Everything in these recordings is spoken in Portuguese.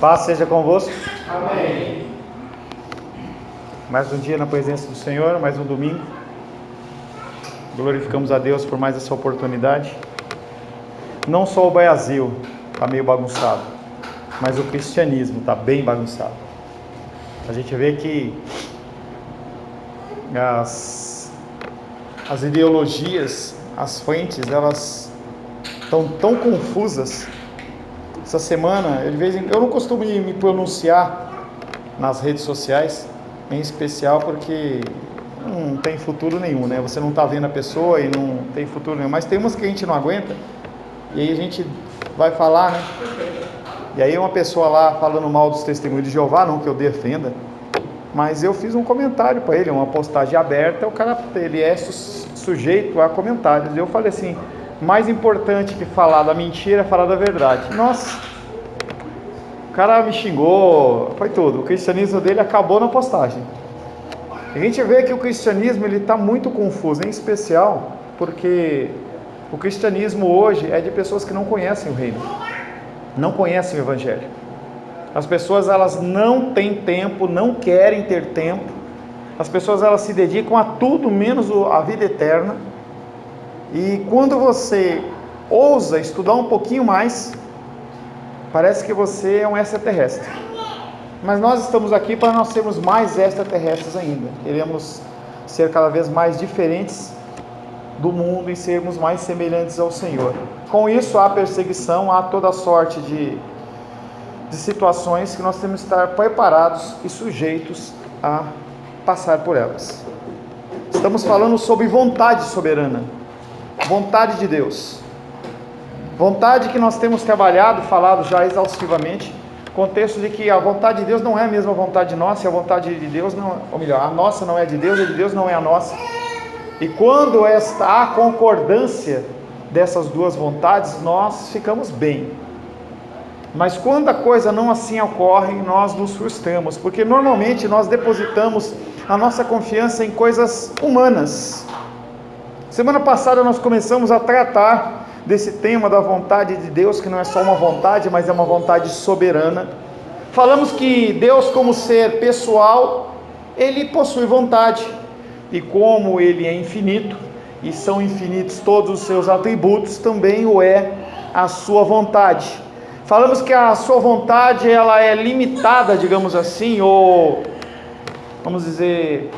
Paz seja convosco. Amém. Mais um dia na presença do Senhor, mais um domingo. Glorificamos a Deus por mais essa oportunidade. Não só o Brasil está meio bagunçado, mas o cristianismo está bem bagunçado. A gente vê que as ideologias, as frentes, elas estão tão confusas. Essa semana, eu não costumo me pronunciar nas redes sociais, em especial porque não tem futuro nenhum, né? Você não está vendo a pessoa e não tem futuro nenhum. Mas tem umas que a gente não aguenta, e aí a gente vai falar, né? E aí uma pessoa lá falando mal dos testemunhos de Jeová, não que eu defenda, mas eu fiz um comentário para ele, uma postagem aberta, o cara, ele é sujeito a comentários. Eu falei assim, mais importante que falar da mentira é falar da verdade. Nossa, o cara me xingou, foi tudo. O cristianismo dele acabou na postagem. A gente vê que o cristianismo ele está muito confuso, em especial porque o cristianismo hoje é de pessoas que não conhecem o reino, não conhecem o evangelho. As pessoas, elas não têm tempo, não querem ter tempo. As pessoas, elas se dedicam a tudo menos a vida eterna. E quando você ousa estudar um pouquinho mais, parece que você é um extraterrestre. Mas nós estamos aqui para nós sermos mais extraterrestres ainda. Queremos ser cada vez mais diferentes do mundo e sermos mais semelhantes ao Senhor. Com isso, há perseguição, há toda sorte de situações que nós temos que estar preparados e sujeitos a passar por elas. Estamos falando sobre vontade soberana, vontade de Deus, vontade que nós temos trabalhado, falado já exaustivamente, contexto de que a vontade de Deus não é a mesma vontade nossa, e a vontade de Deus não, ou melhor, a nossa não é de Deus não é a nossa. E quando há concordância dessas duas vontades, nós ficamos bem. Mas quando a coisa não assim ocorre, nós nos frustramos, porque normalmente nós depositamos a nossa confiança em coisas humanas. Semana passada nós começamos a tratar desse tema da vontade de Deus, que não é só uma vontade, mas é uma vontade soberana. Falamos que Deus, como ser pessoal, ele possui vontade, e como ele é infinito, e são infinitos todos os seus atributos, também o é a sua vontade. Falamos que a sua vontade, ela é limitada, digamos assim, ou, vamos dizer,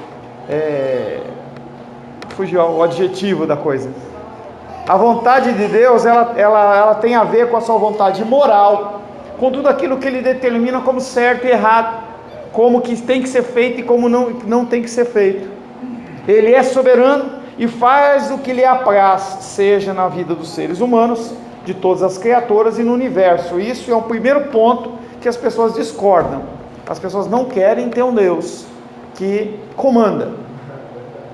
fugiu o adjetivo da coisa. A vontade de Deus, ela tem a ver com a sua vontade moral, com tudo aquilo que ele determina como certo e errado, como que tem que ser feito e como não tem que ser feito. Ele é soberano e faz o que lhe apraz, seja na vida dos seres humanos, de todas as criaturas e no universo. Isso é o primeiro ponto que as pessoas discordam. As pessoas não querem ter um Deus que comanda.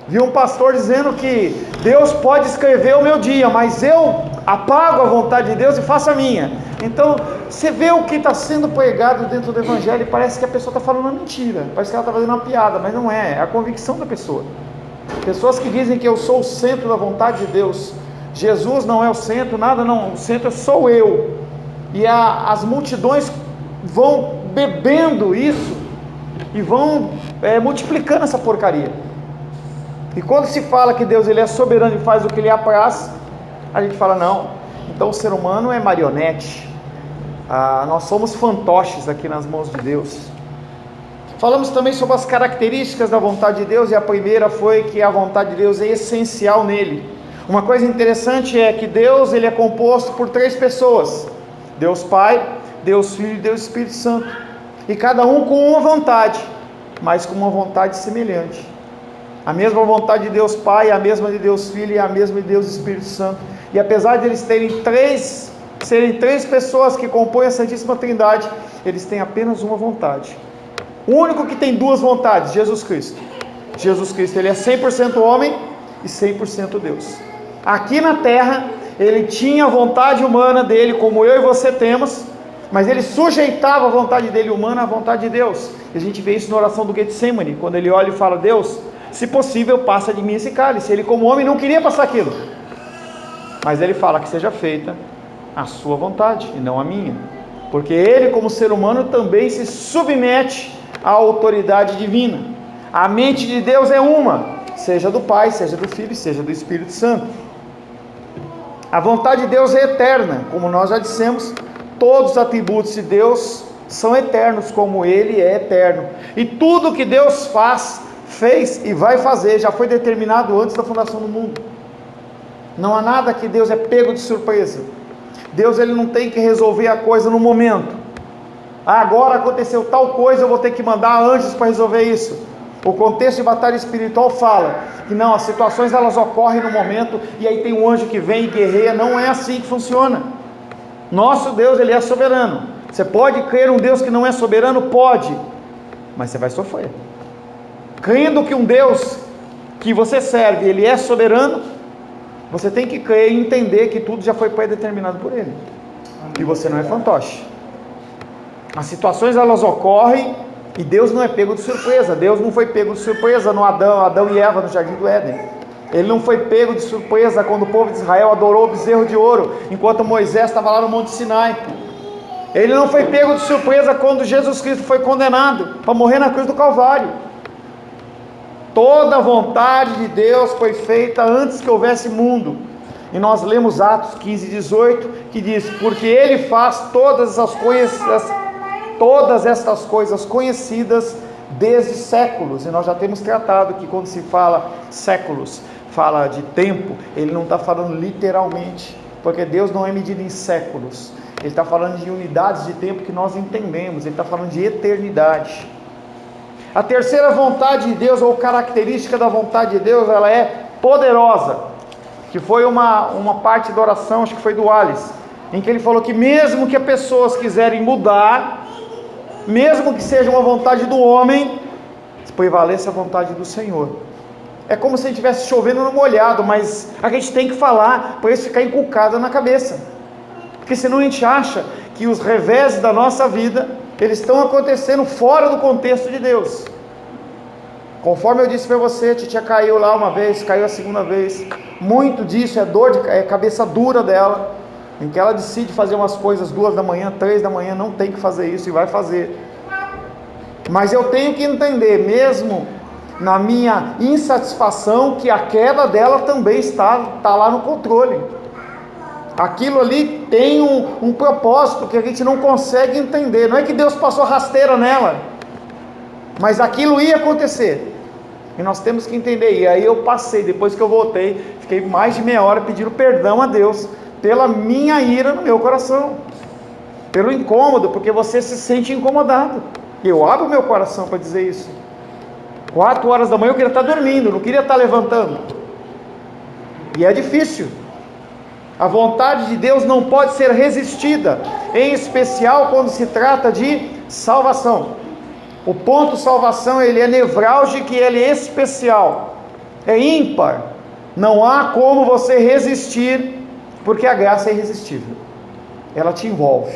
Vi um pastor dizendo que Deus pode escrever o meu dia, mas eu apago a vontade de Deus e faço a minha. Então, você vê o que está sendo pregado dentro do evangelho e parece que a pessoa está falando uma mentira, parece que ela está fazendo uma piada, mas não é a convicção da pessoa. Pessoas que dizem que eu sou o centro da vontade de Deus, Jesus não é o centro, nada não, o centro sou eu, e as multidões vão bebendo isso, e vão multiplicando essa porcaria. E quando se fala que Deus ele é soberano e faz o que lhe apraz, a gente fala, não, então o ser humano é marionete, nós somos fantoches aqui nas mãos de Deus. Falamos também sobre as características da vontade de Deus, e a primeira foi que a vontade de Deus é essencial nele. Uma coisa interessante é que Deus ele é composto por 3 pessoas, Deus Pai, Deus Filho e Deus Espírito Santo, e cada um com uma vontade, mas com uma vontade semelhante. A mesma vontade de Deus Pai, a mesma de Deus Filho e a mesma de Deus Espírito Santo. E apesar de eles serem três pessoas que compõem a Santíssima Trindade, eles têm apenas uma vontade. O único que tem 2 vontades, Jesus Cristo. Jesus Cristo, ele é 100% homem e 100% Deus. Aqui na terra, ele tinha a vontade humana dele, como eu e você temos, mas ele sujeitava a vontade dele humana à vontade de Deus. E a gente vê isso na oração do Getsemane, quando ele olha e fala, Deus, se possível, passa de mim esse cálice. Ele, como homem, não queria passar aquilo, mas ele fala que seja feita a sua vontade e não a minha. porque ele, como ser humano, também se submete à autoridade divina. A mente de Deus é uma, seja do Pai, seja do Filho, seja do Espírito Santo. A vontade de Deus é eterna, como nós já dissemos, todos os atributos de Deus são eternos, como Ele é eterno. E tudo que Deus faz, fez e vai fazer, já foi determinado antes da fundação do mundo. Não há nada que Deus é pego de surpresa. Deus, ele não tem que resolver a coisa no momento. Agora aconteceu tal coisa, eu vou ter que mandar anjos para resolver isso. O contexto de batalha espiritual fala que não, as situações elas ocorrem no momento, e aí tem um anjo que vem e guerreia. Não é assim que funciona. Nosso Deus, ele é soberano. Você pode crer um Deus que não é soberano? Pode, mas você vai sofrer. Crendo que um Deus que você serve, ele é soberano, você tem que crer e entender que tudo já foi predeterminado por ele, que você não é fantoche. As situações elas ocorrem e Deus não é pego de surpresa. Deus não foi pego de surpresa no Adão e Eva no Jardim do Éden. Ele não foi pego de surpresa quando o povo de Israel adorou o bezerro de ouro, enquanto Moisés estava lá no Monte Sinai. Ele não foi pego de surpresa quando Jesus Cristo foi condenado para morrer na cruz do Calvário. Toda a vontade de Deus foi feita antes que houvesse mundo. E nós lemos Atos 15, 18, que diz: porque Ele faz todas estas coisas conhecidas desde séculos. E nós já temos tratado que quando se fala séculos, fala de tempo, ele não está falando literalmente, porque Deus não é medido em séculos. Ele está falando de unidades de tempo que nós entendemos. Ele está falando de eternidade. A terceira vontade de Deus, ou característica da vontade de Deus, ela é poderosa, que foi uma parte da oração, acho que foi do Alice, em que ele falou que mesmo que as pessoas quiserem mudar, mesmo que seja uma vontade do homem, prevaleça a vontade do Senhor. É como se estivesse chovendo no molhado, mas a gente tem que falar, para isso ficar inculcado na cabeça, porque senão a gente acha que os reveses da nossa vida, eles estão acontecendo fora do contexto de Deus. Conforme eu disse para você, a titia caiu lá uma vez, caiu a segunda vez. Muito disso é cabeça dura dela, em que ela decide fazer umas coisas 2 da manhã, 3 da manhã, não tem que fazer isso e vai fazer. Mas eu tenho que entender, mesmo na minha insatisfação, que a queda dela também está lá no controle. Aquilo ali tem um propósito que a gente não consegue entender. Não é que Deus passou rasteira nela, mas aquilo ia acontecer, e nós temos que entender. E aí eu passei, depois que eu voltei, fiquei mais de meia hora pedindo perdão a Deus pela minha ira no meu coração, pelo incômodo, porque você se sente incomodado. Eu abro meu coração para dizer isso. 4 horas da manhã eu queria estar dormindo, não queria estar levantando, e é difícil. A vontade de Deus não pode ser resistida, em especial quando se trata de salvação. O ponto salvação, ele é nevrálgico e ele é especial, é ímpar. Não há como você resistir, porque a graça é irresistível, ela te envolve.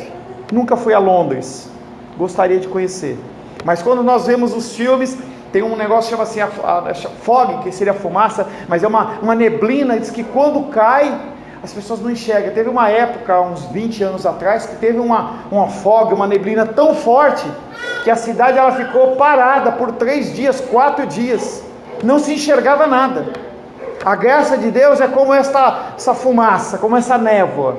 Nunca fui a Londres, gostaria de conhecer, mas quando nós vemos os filmes, tem um negócio que chama assim a fog, que seria fumaça, mas é uma neblina, diz que quando cai, as pessoas não enxergam. Teve uma época, uns 20 anos atrás, que teve uma fog, uma neblina tão forte, que a cidade ela ficou parada por 3 dias, 4 dias, não se enxergava nada. A graça de Deus é como essa fumaça, como essa névoa.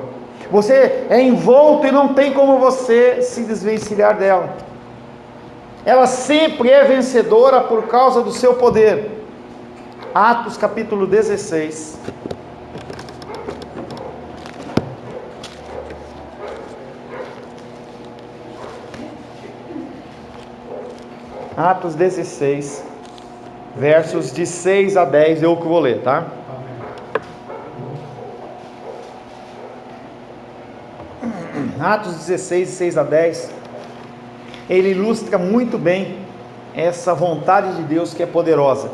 Você é envolto e não tem como você se desvencilhar dela. Ela sempre é vencedora por causa do seu poder. Atos capítulo 16. Atos 16, versos de 6 a 10, eu que vou ler, tá? Atos 16, 6 a 10, ele ilustra muito bem essa vontade de Deus que é poderosa.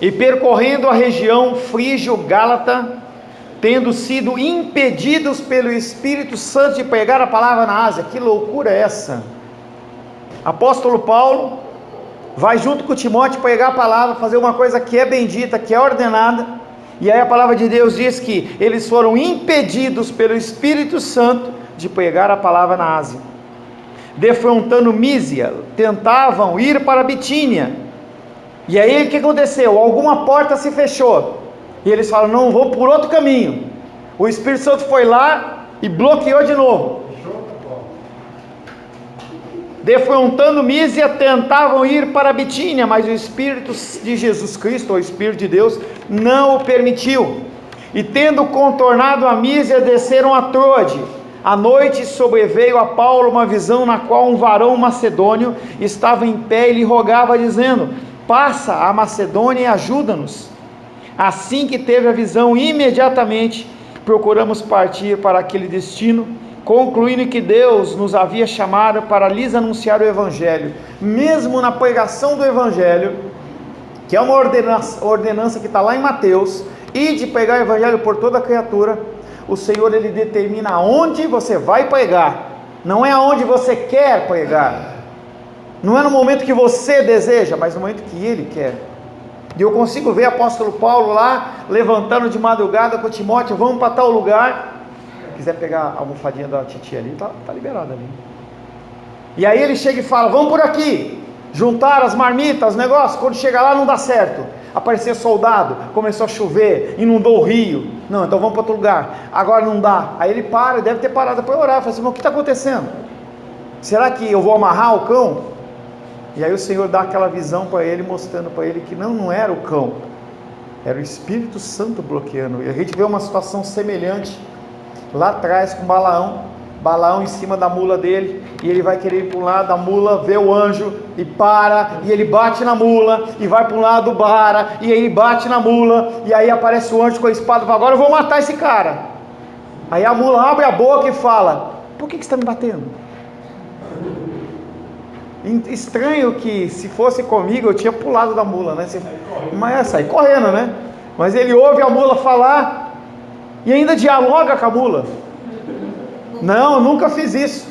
E percorrendo a região frígio-gálata, tendo sido impedidos pelo Espírito Santo de pregar a palavra na Ásia. Que loucura é essa? Apóstolo Paulo vai junto com Timóteo pregar a palavra, fazer uma coisa que é bendita, que é ordenada, E aí a palavra de Deus diz que eles foram impedidos pelo Espírito Santo de pregar a palavra na Ásia. Defrontando Mísia, tentavam ir para Bitínia. E aí o que aconteceu? Alguma porta se fechou. E eles falam, não, vou por outro caminho. O Espírito Santo foi lá e bloqueou de novo. Defrontando Mísia, tentavam ir para Bitínia, mas o Espírito de Jesus Cristo, ou o Espírito de Deus, não o permitiu. E tendo contornado a Mísia, desceram a Troade. À noite sobreveio a Paulo uma visão na qual um varão macedônio estava em pé e lhe rogava, dizendo, passa a Macedônia e ajuda-nos. Assim que teve a visão, imediatamente procuramos partir para aquele destino, concluindo que Deus nos havia chamado para lhes anunciar o Evangelho. Mesmo na pregação do Evangelho, que é uma ordenança que está lá em Mateus, e de pregar o Evangelho por toda a criatura, o Senhor, Ele determina aonde você vai pregar, não é aonde você quer pregar, não é no momento que você deseja, mas no momento que Ele quer. E eu consigo ver o apóstolo Paulo lá, levantando de madrugada com Timóteo, vamos para tal lugar. Se quiser pegar a almofadinha da titia ali, tá liberada ali. E aí ele chega e fala, vamos por aqui. Juntaram as marmitas, os negócios, quando chega lá não dá certo. Apareceu soldado, começou a chover, inundou o rio. Não, então vamos para outro lugar. Agora não dá. Aí ele para, deve ter parado para orar. Fala assim, mas o que está acontecendo? Será que eu vou amarrar o cão? E aí o Senhor dá aquela visão para ele, mostrando para ele que não era o cão, era o Espírito Santo bloqueando. E a gente vê uma situação semelhante lá atrás com Balaão em cima da mula dele, e ele vai querer ir para um lado, a mula vê o anjo e para, e ele bate na mula, e vai para um lado, para, e ele bate na mula, e aí aparece o anjo com a espada, fala, agora eu vou matar esse cara. Aí a mula abre a boca e fala, por que você está me batendo? Estranho que se fosse comigo eu tinha pulado da mula, né? Mas sai correndo, né? Mas ele ouve a mula falar e ainda dialoga com a mula. Não, eu nunca fiz isso.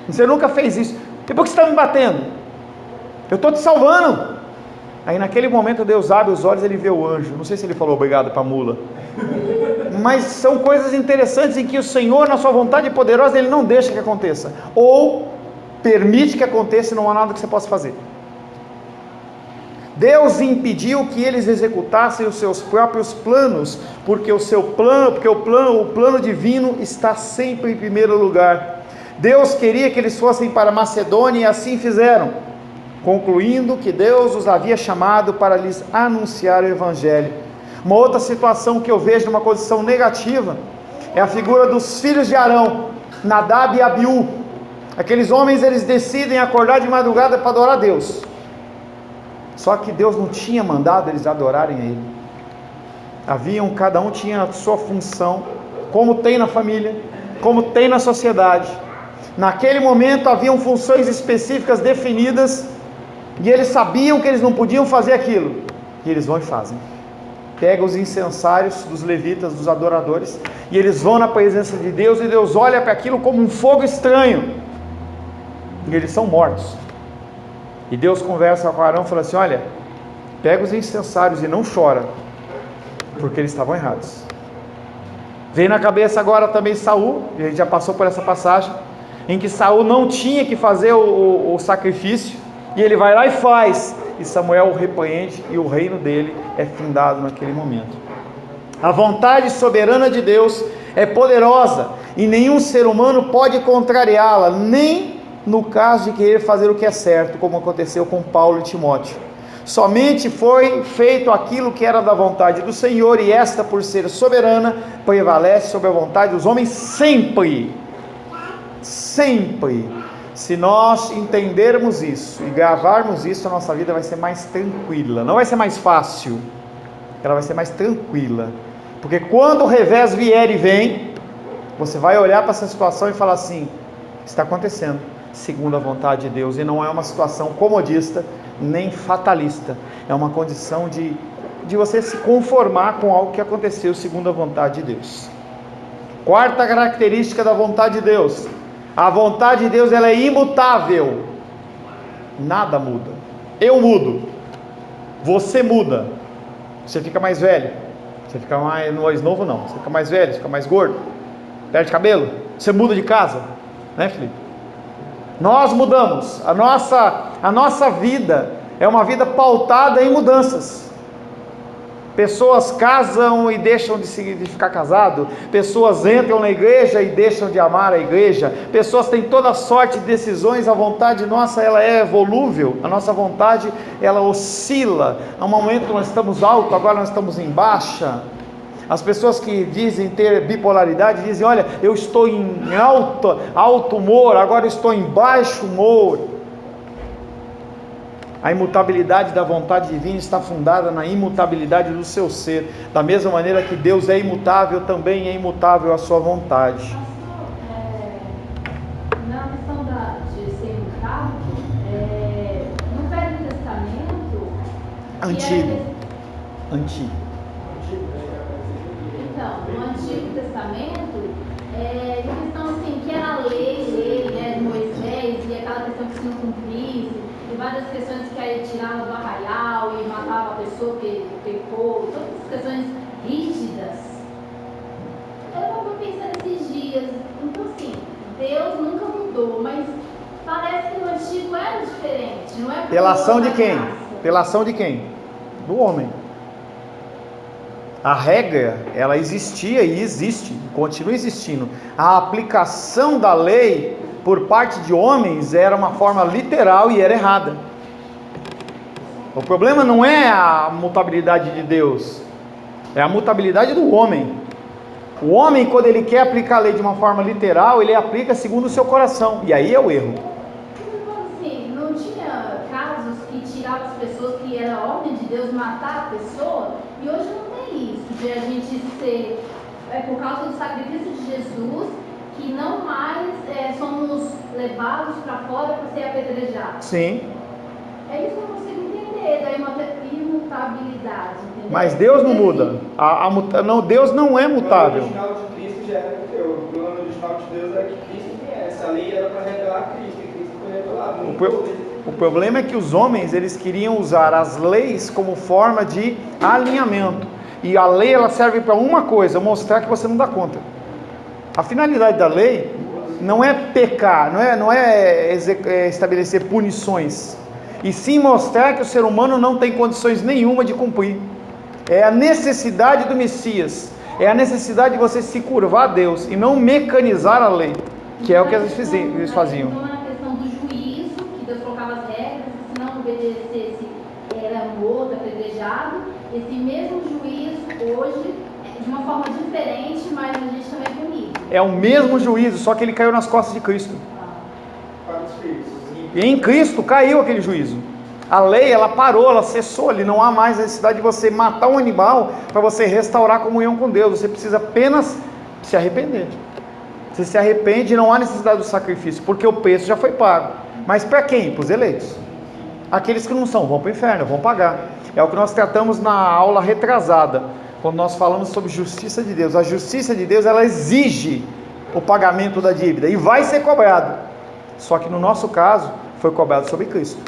Você nunca fez isso. E por que você está me batendo? Eu estou te salvando. Aí naquele momento Deus abre os olhos e ele vê o anjo. Não sei se ele falou obrigado para a mula. Mas são coisas interessantes em que o Senhor, na sua vontade poderosa, Ele não deixa que aconteça. Ou permite que aconteça e não há nada que você possa fazer. Deus impediu que eles executassem os seus próprios planos, porque o plano divino está sempre em primeiro lugar. Deus queria que eles fossem para Macedônia e assim fizeram, concluindo que Deus os havia chamado para lhes anunciar o Evangelho. Uma outra situação que eu vejo numa condição negativa é a figura dos filhos de Arão, Nadab e Abiú. Aqueles homens, eles decidem acordar de madrugada para adorar a Deus. Só que Deus não tinha mandado eles adorarem a Ele. Cada um tinha a sua função, como tem na família, como tem na sociedade. Naquele momento haviam funções específicas definidas, e eles sabiam que eles não podiam fazer aquilo, e eles vão e fazem. Pega os incensários dos levitas, dos adoradores, e eles vão na presença de Deus, e Deus olha para aquilo como um fogo estranho, e eles são mortos. E Deus conversa com Arão e fala assim, olha, pega os incensários e não chora, porque eles estavam errados. Vem na cabeça agora também Saul, e a gente já passou por essa passagem, em que Saul não tinha que fazer o sacrifício, e ele vai lá e faz, e Samuel o repreende, e o reino dele é findado naquele momento. A vontade soberana de Deus é poderosa, e nenhum ser humano pode contrariá-la, nem no caso de querer fazer o que é certo, como aconteceu com Paulo e Timóteo. Somente foi feito aquilo que era da vontade do Senhor, e esta, por ser soberana, prevalece sobre a vontade dos homens sempre. Sempre. Se nós entendermos isso e gravarmos isso, a nossa vida vai ser mais tranquila. Não vai ser mais fácil, ela vai ser mais tranquila. Porque quando o revés vier e vem, você vai olhar para essa situação e falar assim, está acontecendo segundo a vontade de Deus, e não é uma situação comodista, nem fatalista, é uma condição de você se conformar com algo que aconteceu segundo a vontade de Deus. Quarta característica da vontade de Deus, a vontade de Deus, ela é imutável, nada muda. Eu mudo, você muda, você fica mais velho, Você fica mais novo não, você fica mais velho, você fica mais gordo, perde cabelo, você muda de casa, né, Felipe? Nós mudamos, a nossa vida é uma vida pautada em mudanças. Pessoas casam e deixam de ficar casado, pessoas entram na igreja e deixam de amar a igreja, pessoas têm toda sorte de decisões, a vontade nossa ela é volúvel, a nossa vontade ela oscila, há um momento nós estamos alto, agora nós estamos em baixa. As pessoas que dizem ter bipolaridade dizem, olha, eu estou em alto humor, agora eu estou em baixo humor. A imutabilidade da vontade divina está fundada na imutabilidade do seu ser. Da mesma maneira que Deus é imutável, também é imutável a sua vontade. Na questão de ser imutável, no Velho Testamento... Antigo. Então, no Antigo Testamento, eles estão assim, que era a lei, né, de Moisés, e aquela questão que se não cumprisse, e várias questões que aí tirava do arraial e matava a pessoa que pecou, todas as questões rígidas. Eu estava pensando esses dias, então assim, Deus nunca mudou, mas parece que no Antigo era diferente, não é? Pela ação de quem? Pela ação de quem? Do homem. A regra, ela existia e existe, continua existindo. A aplicação da lei por parte de homens era uma forma literal e era errada. O problema não é a mutabilidade de Deus, é a mutabilidade do homem. O homem, quando ele quer aplicar a lei de uma forma literal, ele aplica segundo o seu coração, e aí é o erro. Assim, não tinha casos que tiravam as pessoas que era ordem de Deus matar a pessoa, e hoje não tem isso, de a gente ser, por causa do sacrifício de Jesus, que não mais somos levados para fora para ser apedrejados. Sim. É isso que eu não consigo entender, da imutabilidade. Entendeu? Mas Deus não muda. Não, Deus não é mutável. O plano original de Cristo já era teu. O plano original de Deus era que Cristo viesse. A lei era para revelar Cristo, e Cristo foi revelado. O problema é que os homens, eles queriam usar as leis como forma de alinhamento. E a lei, ela serve para uma coisa, mostrar que você não dá conta. A finalidade da lei não é pecar, não é estabelecer punições, e sim mostrar que o ser humano não tem condições nenhuma de cumprir. É a necessidade do Messias, é a necessidade de você se curvar a Deus e não mecanizar a lei, que é o que eles faziam. Então, na questão do juízo, que Deus colocava as regras, se não obedecesse, era morto, apedrejado. Esse mesmo juízo hoje, de uma forma diferente, mas a gente também é punido. É o mesmo juízo, só que ele caiu nas costas de Cristo. E em Cristo caiu aquele juízo. A lei, ela parou, ela cessou ali. Não há mais a necessidade de você matar um animal para você restaurar a comunhão com Deus. Você precisa apenas se arrepender. Você se arrepende e não há necessidade do sacrifício, porque o preço já foi pago. Mas para quem? Para os eleitos. Aqueles que não são, vão para o inferno, vão pagar. É o que nós tratamos na aula retrasada, quando nós falamos sobre justiça de Deus. A justiça de Deus, ela exige o pagamento da dívida e vai ser cobrado. Só que no nosso caso, foi cobrado sobre Cristo.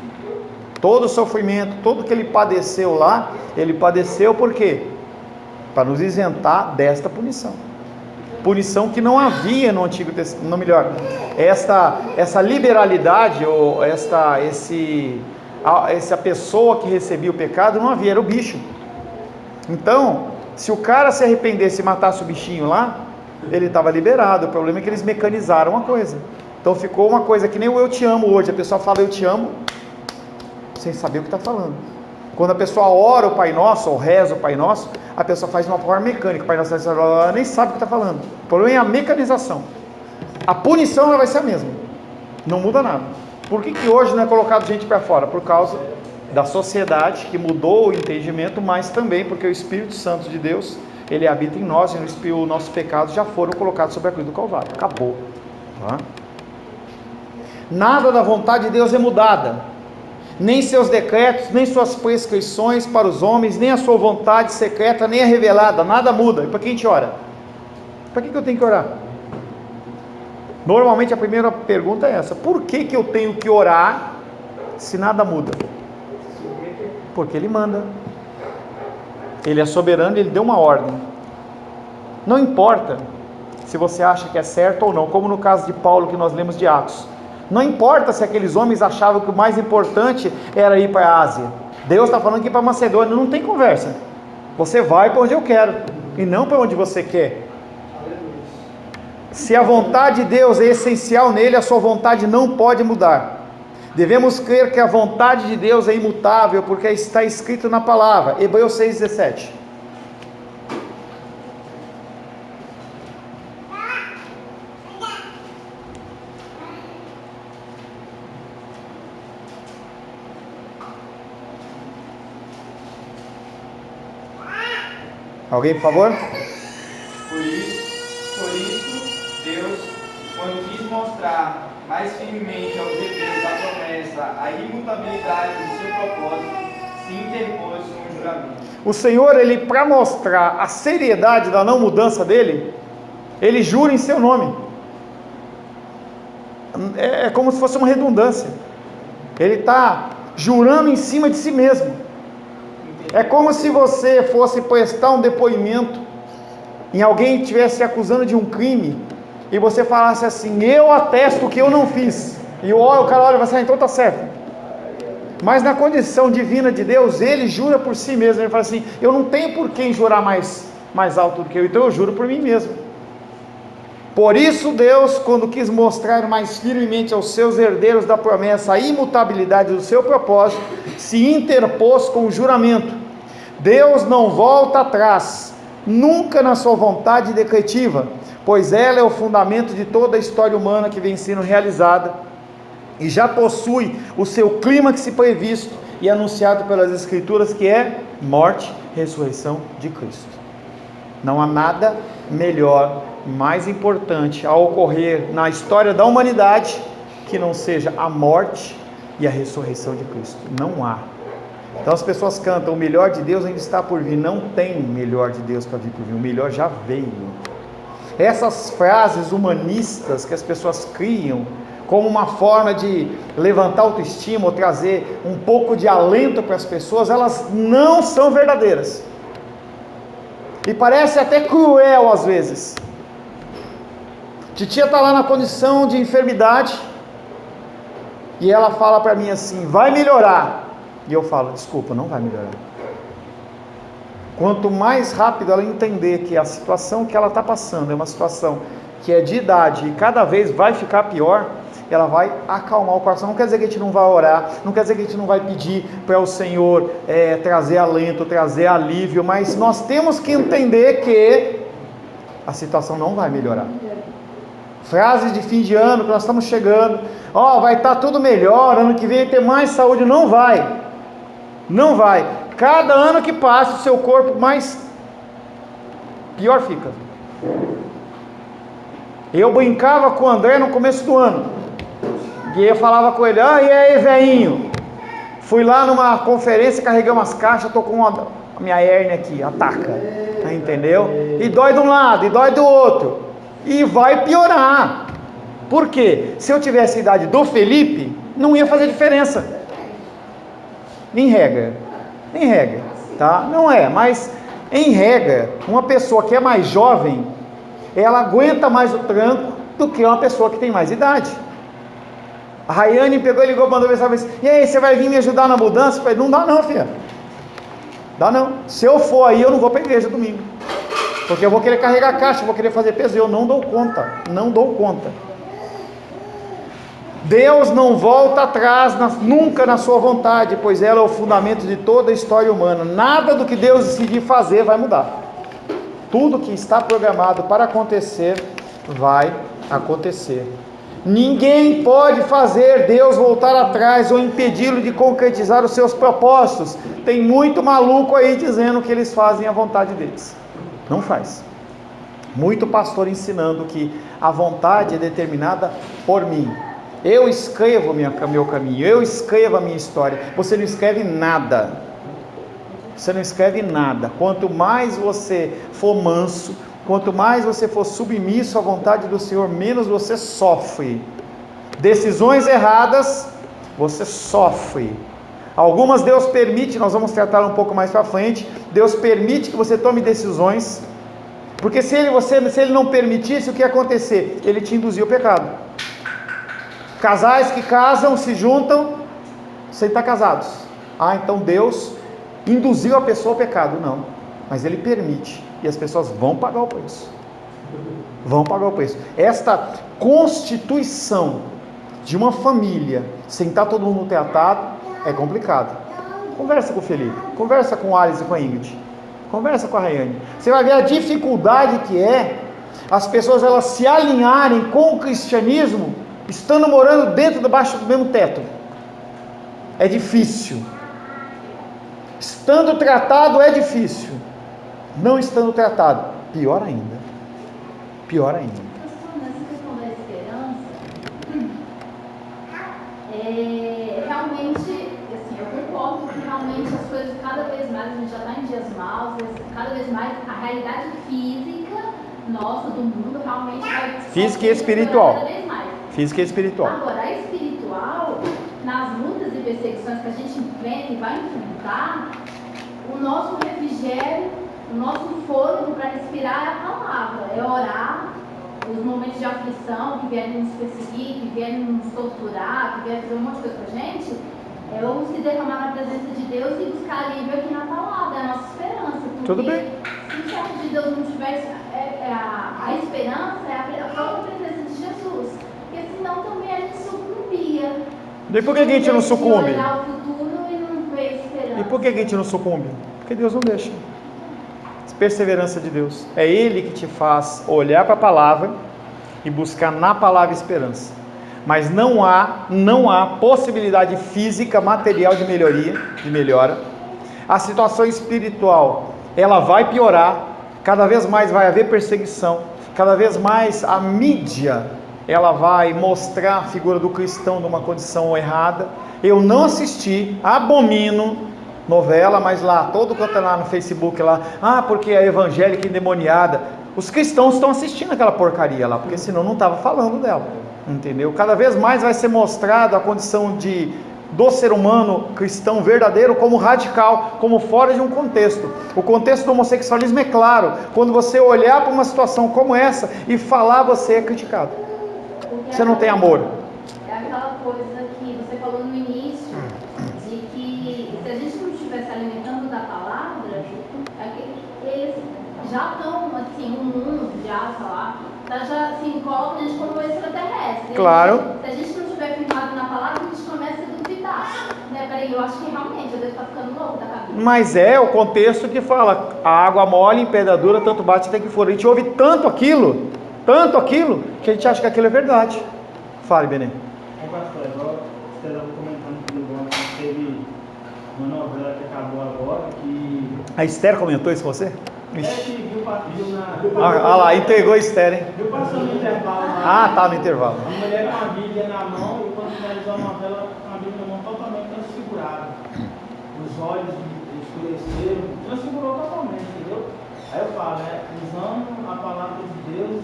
Todo o sofrimento, tudo que ele padeceu lá, ele padeceu por quê? Para nos isentar desta punição. Punição que não havia no Antigo Testamento, não, melhor, essa liberalidade, ou essa pessoa que recebia o pecado, não havia, era o bicho. Então, se o cara se arrependesse e matasse o bichinho lá, ele estava liberado. O problema é que eles mecanizaram a coisa. Então ficou uma coisa que nem o eu te amo hoje. A pessoa fala eu te amo sem saber o que está falando. Quando a pessoa ora o Pai Nosso, ou reza o Pai Nosso, a pessoa faz de uma forma mecânica. O Pai Nosso ela nem sabe o que está falando. O problema é a mecanização. A punição ela vai ser a mesma. Não muda nada. Por que hoje não é colocado gente para fora? Por causa da sociedade que mudou o entendimento, mas também porque o Espírito Santo de Deus, ele habita em nós e os nossos pecados já foram colocados sobre a cruz do Calvário. Acabou. Tá? Nada da vontade de Deus é mudada, nem seus decretos, nem suas prescrições para os homens, nem a sua vontade secreta, nem a revelada, nada muda. E para quem a gente ora? Para que eu tenho que orar? Normalmente a primeira pergunta é essa: por que eu tenho que orar se nada muda? Porque Ele manda. Ele é soberano e Ele deu uma ordem. Não importa se você acha que é certo ou não, como no caso de Paulo que nós lemos de Atos. Não importa se aqueles homens achavam que o mais importante era ir para a Ásia. Deus está falando que ir para Macedônia, não tem conversa. Você vai para onde eu quero e não para onde você quer. Se a vontade de Deus é essencial nele, a sua vontade não pode mudar. Devemos crer que a vontade de Deus é imutável, porque está escrito na palavra, Hebreus 6,17. Alguém, por favor? Por isso, Deus, quando quis mostrar mais firmemente aos hebreus da promessa a imutabilidade do seu propósito, se interpôs com o juramento. O Senhor, Ele, para mostrar a seriedade da não mudança dele, Ele jura em seu nome. É como se fosse uma redundância. Ele está jurando em cima de si mesmo. É como se você fosse prestar um depoimento em alguém que estivesse acusando de um crime e você falasse assim: eu atesto que eu não fiz, e o cara olha e vai assim: então está certo. Mas na condição divina de Deus, Ele jura por si mesmo. Ele fala assim: eu não tenho por quem jurar mais alto do que eu, então eu juro por mim mesmo. Por isso Deus, quando quis mostrar mais firmemente aos seus herdeiros da promessa a imutabilidade do seu propósito, se interpôs com o juramento. Deus não volta atrás, nunca na sua vontade decretiva, pois ela é o fundamento de toda a história humana que vem sendo realizada, e já possui o seu clímax previsto e anunciado pelas Escrituras, que é morte e ressurreição de Cristo. Não há nada melhor, mais importante a ocorrer na história da humanidade que não seja a morte e a ressurreição de Cristo. Não há. Então as pessoas cantam: o melhor de Deus ainda está por vir. Não tem melhor de Deus para vir por vir, o melhor já veio. Essas frases humanistas que as pessoas criam como uma forma de levantar autoestima ou trazer um pouco de alento para as pessoas, elas não são verdadeiras. E parece até cruel às vezes. Titia está lá na condição de enfermidade e ela fala para mim assim: vai melhorar. E eu falo: desculpa, não vai melhorar. Quanto mais rápido ela entender que a situação que ela está passando é uma situação que é de idade e cada vez vai ficar pior, ela vai acalmar o coração. Não quer dizer que a gente não vai orar, não quer dizer que a gente não vai pedir para o Senhor trazer alento, trazer alívio, mas nós temos que entender que a situação não vai melhorar. Frases de fim de ano que nós estamos chegando: vai estar tudo melhor, ano que vem vai ter mais saúde. Não vai, não vai. Cada ano que passa, o seu corpo mais pior fica. Eu brincava com o André no começo do ano, e eu falava com ele: e aí, velhinho? Fui lá numa conferência, carreguei umas caixas, tô com a minha hérnia aqui, ataca, entendeu? E dói de um lado, e dói do outro, e vai piorar. Por quê? Se eu tivesse a idade do Felipe, não ia fazer diferença, em regra, tá? Não é, mas em regra, uma pessoa que é mais jovem, ela aguenta mais o tranco do que uma pessoa que tem mais idade. A Rayane pegou e ligou, mandou mensagem: e aí, você vai vir me ajudar na mudança? Eu falei: não dá não, filha, dá não. Se eu for aí, eu não vou para a igreja domingo, porque eu vou querer carregar a caixa, eu vou querer fazer peso, eu não dou conta. Deus não volta atrás, nunca na sua vontade, pois ela é o fundamento de toda a história humana. Nada do que Deus decidir fazer vai mudar. Tudo que está programado para acontecer, vai acontecer. Ninguém pode fazer Deus voltar atrás ou impedi-lo de concretizar os seus propósitos. Tem muito maluco aí dizendo que eles fazem a vontade deles. Não faz. Muito pastor ensinando que a vontade é determinada por mim. Eu escrevo meu caminho, eu escrevo a minha história. Você não escreve nada. Você não escreve nada. Quanto mais você for manso, quanto mais você for submisso à vontade do Senhor, menos você sofre. Decisões erradas, você sofre. Algumas Deus permite, nós vamos tratar um pouco mais para frente. Deus permite que você tome decisões, porque se ele não permitisse, o que ia acontecer? Ele te induziu ao pecado. Casais que casam, se juntam sem estar casados. Então Deus induziu a pessoa ao pecado. Não, mas Ele permite, e as pessoas vão pagar o preço. Vão pagar o preço. Esta constituição de uma família sem estar todo mundo tratado é complicado. Conversa com o Felipe, conversa com o Alice e com a Ingrid, conversa com a Rayane. Você vai ver a dificuldade que é as pessoas elas se alinharem com o cristianismo estando morando debaixo do mesmo teto. É difícil. Estando tratado é difícil. Não estando tratado, pior ainda. Pior ainda. Nessa questão da esperança, realmente, assim, eu concordo que realmente as coisas cada vez mais, a gente já está em dias maus, cada vez mais a realidade física nossa, do mundo, realmente vai... Física e espiritual. Cada vez mais. Física e espiritual. Agora, a espiritual, nas lutas e perseguições que a gente enfrenta e vai enfrentar, o nosso refrigério, o nosso fôlego para respirar é a palavra, é orar. Os momentos de aflição que vierem nos perseguir, que vierem nos torturar, que vierem fazer um monte de coisa pra gente, é o se derramar na presença de Deus e buscar alívio aqui na palavra, é a nossa esperança. Porque tudo bem. se o servo de Deus não tivesse a esperança, é a própria presença de Jesus. Porque senão também a gente sucumbia. E por que a gente não sucumbe? Olhar o futuro e não ver esperança. E por que a gente não sucumbe? Porque Deus não deixa. Perseverança de Deus. É Ele que te faz olhar para a palavra e buscar na palavra esperança. Mas não há possibilidade física, material de melhora. A situação espiritual, ela vai piorar. Cada vez mais vai haver perseguição. Cada vez mais a mídia, ela vai mostrar a figura do cristão numa condição errada. Eu não assisti, abomino novela, mas lá, todo canto lá no Facebook lá, porque é evangélica endemoniada. Os cristãos estão assistindo aquela porcaria lá, porque senão não estava falando dela, entendeu? Cada vez mais vai ser mostrado a condição do ser humano cristão verdadeiro como radical, como fora de um contexto. O contexto do homossexualismo é claro, quando você olhar para uma situação como essa e falar, você é criticado. Você não tem amor. É aquela coisa que você falou no início, de que se a gente não estiver se alimentando da palavra, eles já estão, assim, o mundo já, sei lá, já se coloca a gente como extraterrestre. Claro. Se a gente não estiver firmado na palavra, a gente começa a duvidar. Peraí, eu acho que realmente eu devo estar ficando louco da cabeça. Mas é o contexto que fala, a água mole em pedra dura, tanto bate até que for. A gente ouve tanto aquilo, que a gente acha que aquilo é verdade. Fale, Benê. Pastor, agora você estava comentando comigo que teve uma novela que acabou agora que... A Esther comentou isso com você? Que viu lá, entregou a Esther, hein? Viu passando no intervalo lá. Tá no intervalo. A mulher com a Bíblia na mão e quando finalizou a novela com a Bíblia na mão totalmente transfigurada. Os olhos escureceram, transfigurou totalmente, entendeu? Aí eu falo, usando a palavra de Deus,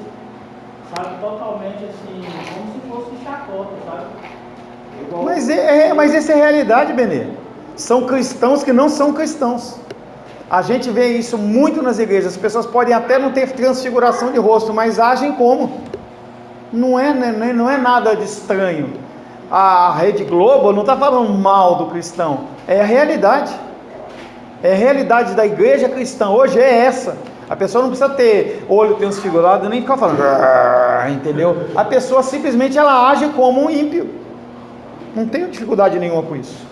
sabe, totalmente assim, como se fosse chacota, sabe? Igual... Mas essa é a realidade, Benê. São cristãos que não são cristãos. A gente vê isso muito nas igrejas. As pessoas podem até não ter transfiguração de rosto, mas agem como? Não é nada de estranho. A Rede Globo não está falando mal do cristão. É a realidade. É a realidade da igreja cristã. Hoje é essa. A pessoa não precisa ter olho transfigurado, nem ficar falando, entendeu? A pessoa simplesmente ela age como um ímpio. Não tenho dificuldade nenhuma com isso.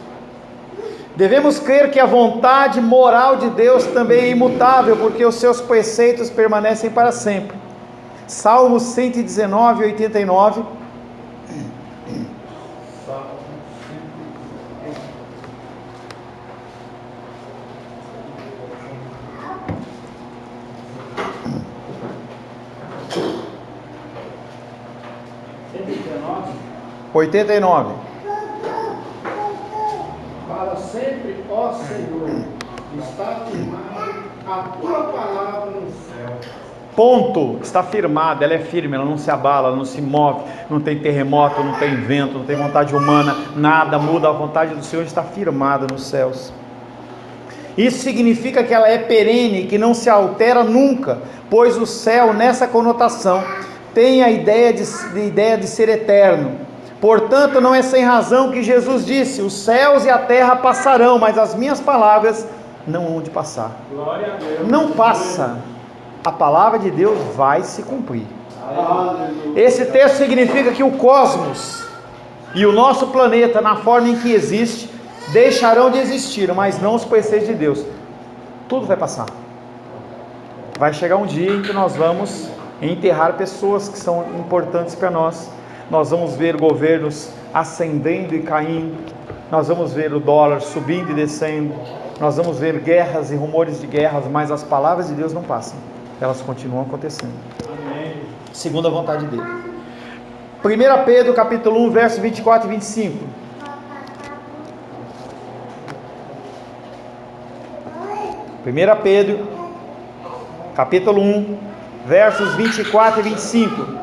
Devemos crer que a vontade moral de Deus também é imutável, porque os seus preceitos permanecem para sempre. Salmos 119, 89. (89) Para sempre, ó Senhor, está firmado a tua palavra no céu Ponto, está firmada, ela é firme, ela não se abala, ela não se move, não tem terremoto, não tem vento, não tem vontade humana, nada muda, a vontade do Senhor está firmada nos céus. Isso significa que ela é perene, que não se altera nunca, pois o céu, nessa conotação, tem a ideia de ser eterno. Portanto, não é sem razão que Jesus disse: os céus e a terra passarão, mas as minhas palavras não hão de passar. Glória a Deus. Não passa. A palavra de Deus vai se cumprir. Esse texto significa que o cosmos e o nosso planeta, na forma em que existe, deixarão de existir, mas não os preceitos de Deus. Tudo vai passar. Vai chegar um dia em que nós vamos enterrar pessoas que são importantes para nós. Nós vamos ver governos ascendendo e caindo. Nós vamos ver o dólar subindo e descendo. Nós vamos ver guerras e rumores de guerras, mas as palavras de Deus não passam. Elas continuam acontecendo. Amém. Segundo a vontade dele. 1 Pedro capítulo 1, verso 24 e 25. 1 Pedro capítulo 1, versos 24 e 25.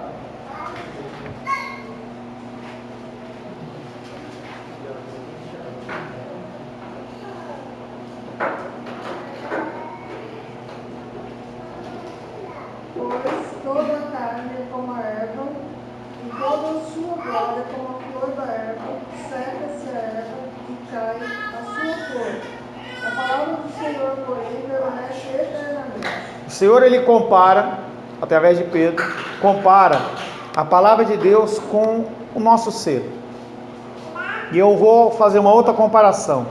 O Senhor, ele compara, através de Pedro, compara a palavra de Deus com o nosso ser. E eu vou fazer uma outra comparação.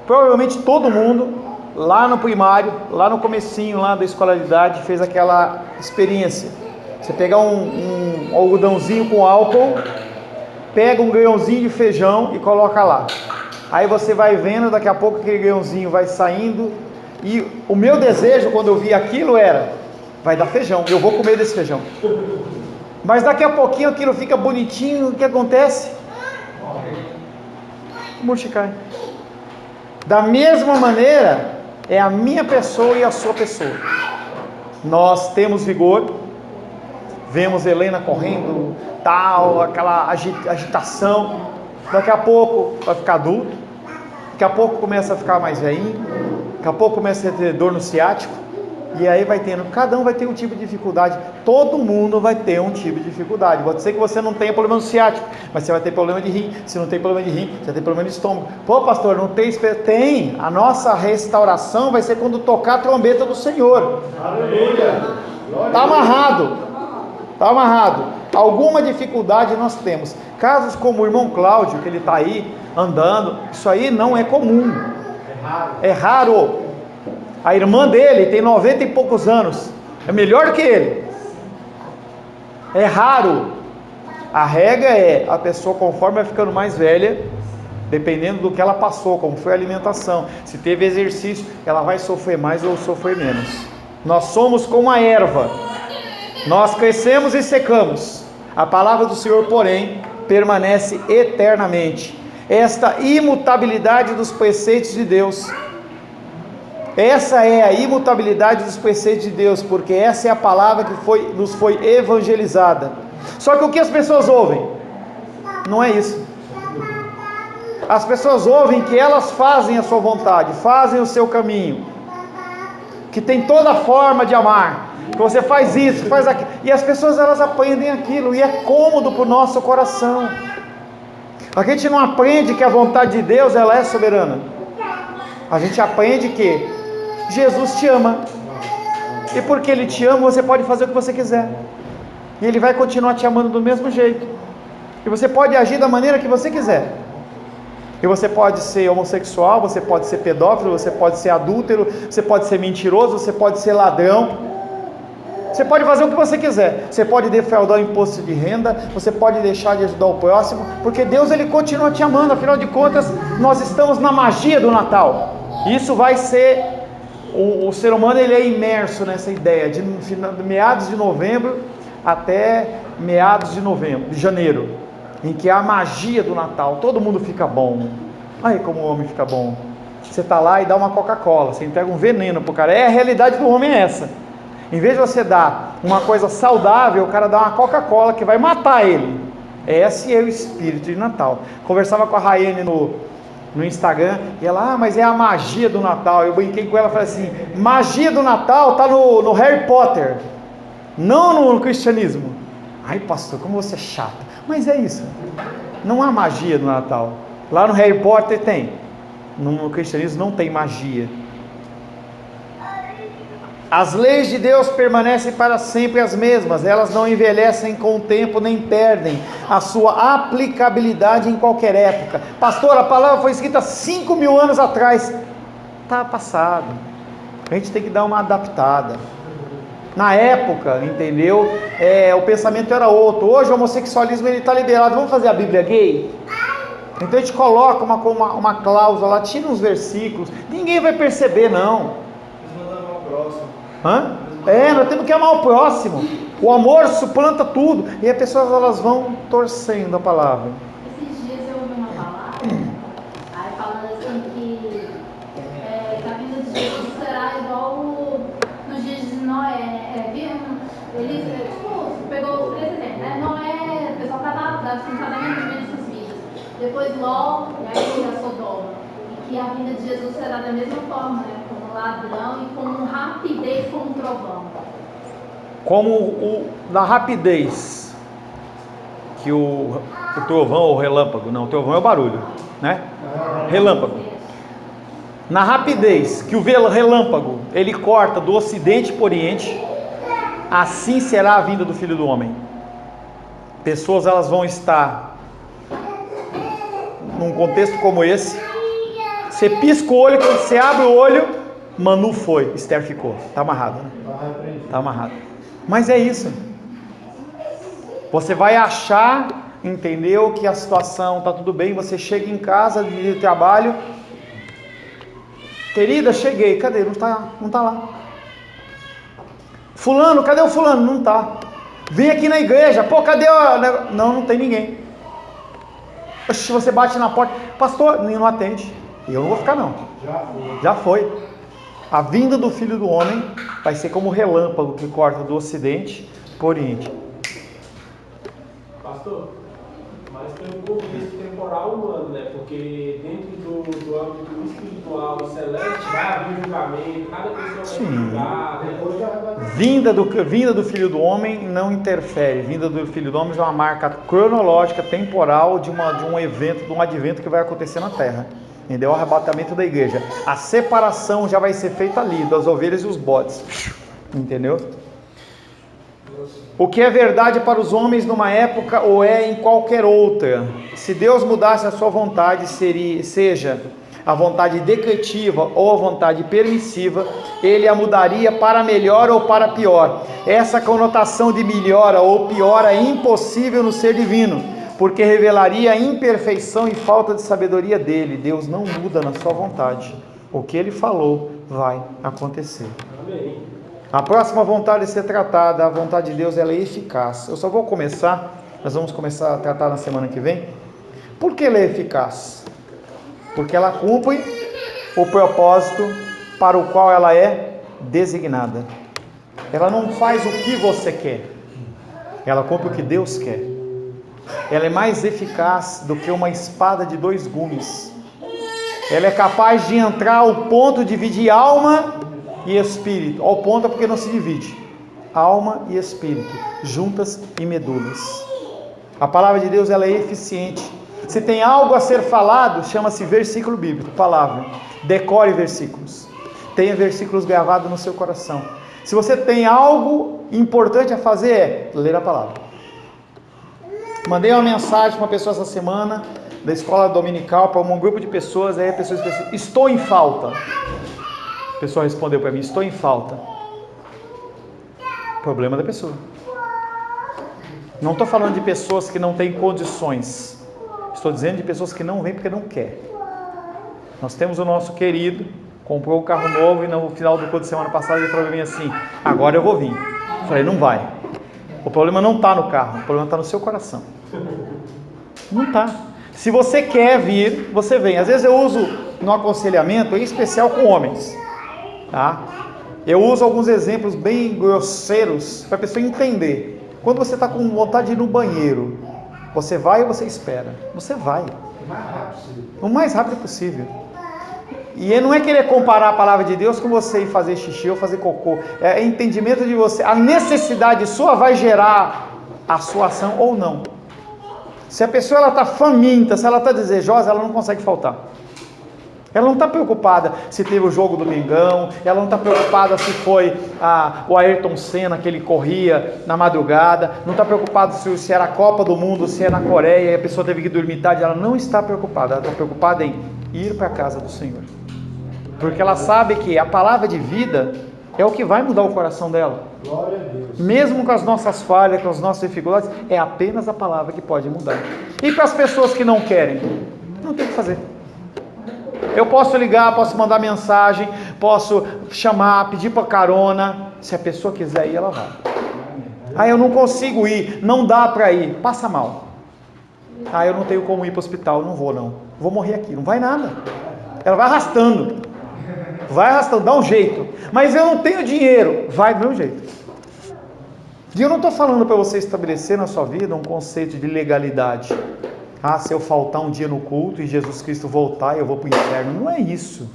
Provavelmente todo mundo, lá no primário, lá no comecinho lá da escolaridade, fez aquela experiência. Você pegar um algodãozinho com álcool, pega um grãozinho de feijão e coloca lá. Aí você vai vendo, daqui a pouco aquele grãozinho vai saindo. E o meu desejo quando eu vi aquilo era: vai dar feijão, eu vou comer desse feijão. Mas daqui a pouquinho aquilo fica bonitinho, o que acontece? O monte cai. Da mesma maneira, é a minha pessoa e a sua pessoa. Nós temos vigor, vemos Helena correndo, tal, aquela agitação. Daqui a pouco vai ficar adulto, daqui a pouco começa a ficar mais velhinho, daqui a pouco começa a ter dor no ciático, e aí vai tendo, cada um vai ter um tipo de dificuldade, todo mundo vai ter um tipo de dificuldade. Pode ser que você não tenha problema no ciático, mas você vai ter problema de rim. Se não tem problema de rim, você vai ter problema de estômago. Pô, pastor, não tem? Tem. A nossa restauração vai ser quando tocar a trombeta do Senhor. Aleluia. Está amarrado. Está amarrado. Alguma dificuldade nós temos. Casos como o irmão Cláudio, que ele está aí andando, isso aí não é comum. É raro. A irmã dele tem 90 e poucos anos, é melhor que ele. É raro. A regra é, a pessoa, conforme vai ficando mais velha, dependendo do que ela passou, como foi a alimentação, se teve exercício, ela vai sofrer mais ou sofrer menos. Nós somos como a erva, nós crescemos e secamos. A palavra do Senhor, porém, permanece eternamente. Esta imutabilidade dos preceitos de Deus, essa é a imutabilidade dos preceitos de Deus, porque essa é a palavra que nos foi evangelizada. Só que o que as pessoas ouvem? Não é isso. As pessoas ouvem que elas fazem a sua vontade, fazem o seu caminho, que tem toda a forma de amar, que você faz isso, faz aquilo, e as pessoas elas aprendem aquilo, e é cômodo para o nosso coração. A gente não aprende que a vontade de Deus ela é soberana. A gente aprende que Jesus te ama, e porque Ele te ama, você pode fazer o que você quiser, e Ele vai continuar te amando do mesmo jeito, e você pode agir da maneira que você quiser. E você pode ser homossexual, você pode ser pedófilo, você pode ser adúltero, você pode ser mentiroso, você pode ser ladrão, você pode fazer o que você quiser, você pode defraudar o imposto de renda, você pode deixar de ajudar o próximo, porque Deus Ele continua te amando. Afinal de contas, nós estamos na magia do Natal. Isso vai ser, o ser humano ele é imerso nessa ideia, de meados de novembro até meados de janeiro, em que a magia do Natal, todo mundo fica bom. Ai, como o homem fica bom. Você está lá e dá uma Coca-Cola, você entrega um veneno para o cara. A realidade do homem é essa. Em vez de você dar uma coisa saudável, o cara dá uma Coca-Cola que vai matar ele. Esse é o espírito de Natal. Conversava com a Raiane no Instagram, e ela, mas é a magia do Natal. Eu brinquei com ela e falei assim, magia do Natal tá no Harry Potter, não no cristianismo. Ai, pastor, como você é chata. Mas é isso, não há magia do Natal. Lá no Harry Potter tem, no cristianismo não tem magia. As leis de Deus permanecem para sempre as mesmas, elas não envelhecem com o tempo, nem perdem a sua aplicabilidade em qualquer época. Pastor, a palavra foi escrita 5.000 anos atrás, está passado, a gente tem que dar uma adaptada. Na época, entendeu? O pensamento era outro. Hoje o homossexualismo está liberado, vamos fazer a Bíblia gay? Então a gente coloca uma cláusula lá, tira uns versículos, ninguém vai perceber não. Nós temos que amar o próximo. O amor suplanta tudo. E as pessoas elas vão torcendo a palavra. Esses dias eu ouvi uma palavra aí falando assim que a vinda de Jesus será igual nos dias de Noé, né? Ele pegou esse exemplo, né? Noé, o pessoal casado, casamento vivendo suas vidas. Depois Ló, e aí a Sodoma. E que a vinda de Jesus será da mesma forma, né? Ladrão e com rapidez como um trovão. Na rapidez que o trovão ou relâmpago, não, o trovão é o barulho, né? Relâmpago. Na rapidez que o relâmpago ele corta do ocidente para o oriente, assim será a vinda do Filho do Homem. Pessoas elas vão estar num contexto como esse. Você pisca o olho, quando você abre o olho, Manu foi, Esther ficou. Está amarrado, né? Está amarrado. Mas é isso. Você vai achar, entendeu, que a situação está tudo bem. Você chega em casa de trabalho. Querida, cheguei. Cadê? Não está lá. Fulano, cadê o fulano? Não está. Vem aqui na igreja. Pô, cadê o... Não tem ninguém. Oxi, você bate na porta. Pastor, não atende. E eu não vou ficar não. Já foi. A vinda do Filho do Homem vai ser como o relâmpago que corta do ocidente para o oriente. Pastor, mas tem um contexto temporal humano, né? Porque dentro do âmbito espiritual, do celeste, vai haver julgamento, cada pessoa vai julgar. Vinda do Filho do Homem não interfere. Vinda do Filho do Homem é uma marca cronológica, temporal de um evento, de um advento que vai acontecer na Terra. Entendeu? O arrebatamento da igreja. A separação já vai ser feita ali, das ovelhas e os bodes. Entendeu? O que é verdade para os homens numa época ou é em qualquer outra. Se Deus mudasse a sua vontade, seja a vontade decretiva ou a vontade permissiva, Ele a mudaria para melhor ou para pior. Essa conotação de melhora ou pior é impossível no ser divino, porque revelaria a imperfeição e falta de sabedoria dele. Deus não muda na sua vontade. O que ele falou vai acontecer. Amém. A próxima vontade a ser tratada, a vontade de Deus, ela é eficaz. Eu só vou começar, nós vamos começar a tratar na semana que vem. Por que ela é eficaz? Porque ela cumpre o propósito para o qual ela é designada. Ela não faz o que você quer, ela cumpre o que Deus quer. Ela é mais eficaz do que uma espada de 2 gumes. Ela é capaz de entrar ao ponto de dividir alma e espírito. Ao ponto é porque não se divide. Alma e espírito, juntas e medulas. A palavra de Deus ela é eficiente. Se tem algo a ser falado, chama-se versículo bíblico, palavra. Decore versículos. Tenha versículos gravados no seu coração. Se você tem algo importante a fazer, é ler a palavra. Mandei uma mensagem para uma pessoa essa semana, da escola dominical, para um grupo de pessoas, aí a pessoa disse assim, estou em falta. A pessoa respondeu para mim, estou em falta. Problema da pessoa. Não estou falando de pessoas que não têm condições. Estou dizendo de pessoas que não vêm porque não quer. Nós temos o nosso querido, comprou um carro novo e no final do culto de semana passada ele falou para mim assim, agora eu vou vir. Eu falei, não vai. O problema não está no carro, o problema está no seu coração. Não está. Se você quer vir, você vem. Às vezes eu uso no aconselhamento, em especial com homens. Tá? Eu uso alguns exemplos bem grosseiros para a pessoa entender. Quando você está com vontade de ir no banheiro, você vai ou você espera? Você vai. O mais rápido possível. E não é querer comparar a palavra de Deus com você ir fazer xixi ou fazer cocô. É entendimento de você. A necessidade sua vai gerar a sua ação ou não. Se a pessoa está faminta, se ela está desejosa, ela não consegue faltar. Ela não está preocupada se teve o jogo do Mengão, ela não está preocupada se foi o Ayrton Senna que ele corria na madrugada, não está preocupada se era a Copa do Mundo, se é na Coreia e a pessoa teve que dormir tarde. Ela não está preocupada, ela está preocupada em ir para a casa do Senhor. Porque ela sabe que a palavra de vida é o que vai mudar o coração dela. Glória a Deus. Mesmo com as nossas falhas, com as nossas dificuldades, é apenas a palavra que pode mudar. E para as pessoas que não querem, não tem o que fazer. Eu posso ligar, posso mandar mensagem, posso chamar, pedir para carona. Se a pessoa quiser ir, ela vai. Eu não consigo ir, não dá para ir, passa mal. Eu não tenho como ir para o hospital, não vou não. Vou morrer aqui, não vai nada. Ela vai arrastando, dá um jeito. Mas eu não tenho dinheiro, vai do meu jeito. E eu não estou falando para você estabelecer na sua vida um conceito de legalidade. Se eu faltar um dia no culto e Jesus Cristo voltar, eu vou para o inferno. Não é isso.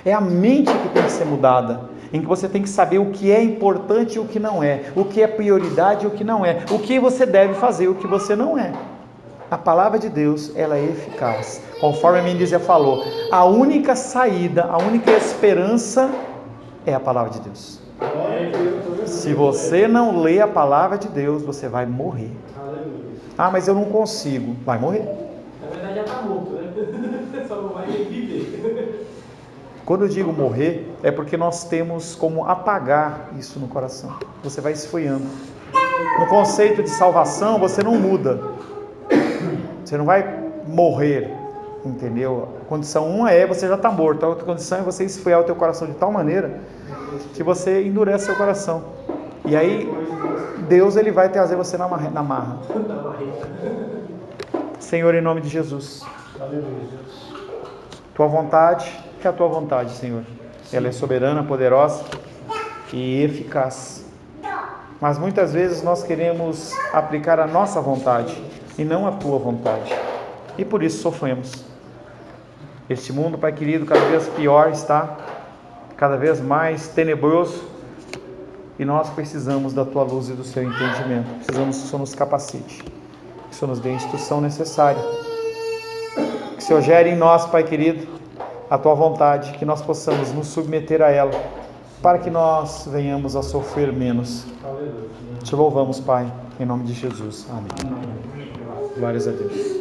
É a mente que tem que ser mudada, em que você tem que saber o que é importante e o que não é, o que é prioridade e o que não é, o que você deve fazer e o que você não é. A palavra de Deus, ela é eficaz. Conforme a minha Míndizia falou, a única saída, a única esperança é a palavra de Deus. Se você não lê a palavra de Deus, você vai morrer. Mas eu não consigo. Vai morrer. Na verdade já está morto, né? Só não vai viver. Quando eu digo morrer, é porque nós temos como apagar isso no coração. Você vai esfriando. No conceito de salvação, você não muda. Você não vai morrer, entendeu? A condição uma é você já está morto. A outra condição é você esfriar o teu coração de tal maneira que você endurece seu coração. E aí, Deus ele vai trazer você na marra. Senhor, em nome de Jesus. Tua vontade é a tua vontade, Senhor. Ela é soberana, poderosa e eficaz. Mas muitas vezes nós queremos aplicar a nossa vontade e não a tua vontade. E por isso sofremos. Este mundo, Pai querido, cada vez pior está, cada vez mais tenebroso. E nós precisamos da tua luz e do seu entendimento. Precisamos que o Senhor nos capacite, que o Senhor nos dê a instrução necessária. Que o Senhor gere em nós, Pai querido, a tua vontade, que nós possamos nos submeter a ela, para que nós venhamos a sofrer menos. Te louvamos, Pai, em nome de Jesus. Amém. Glórias a Deus.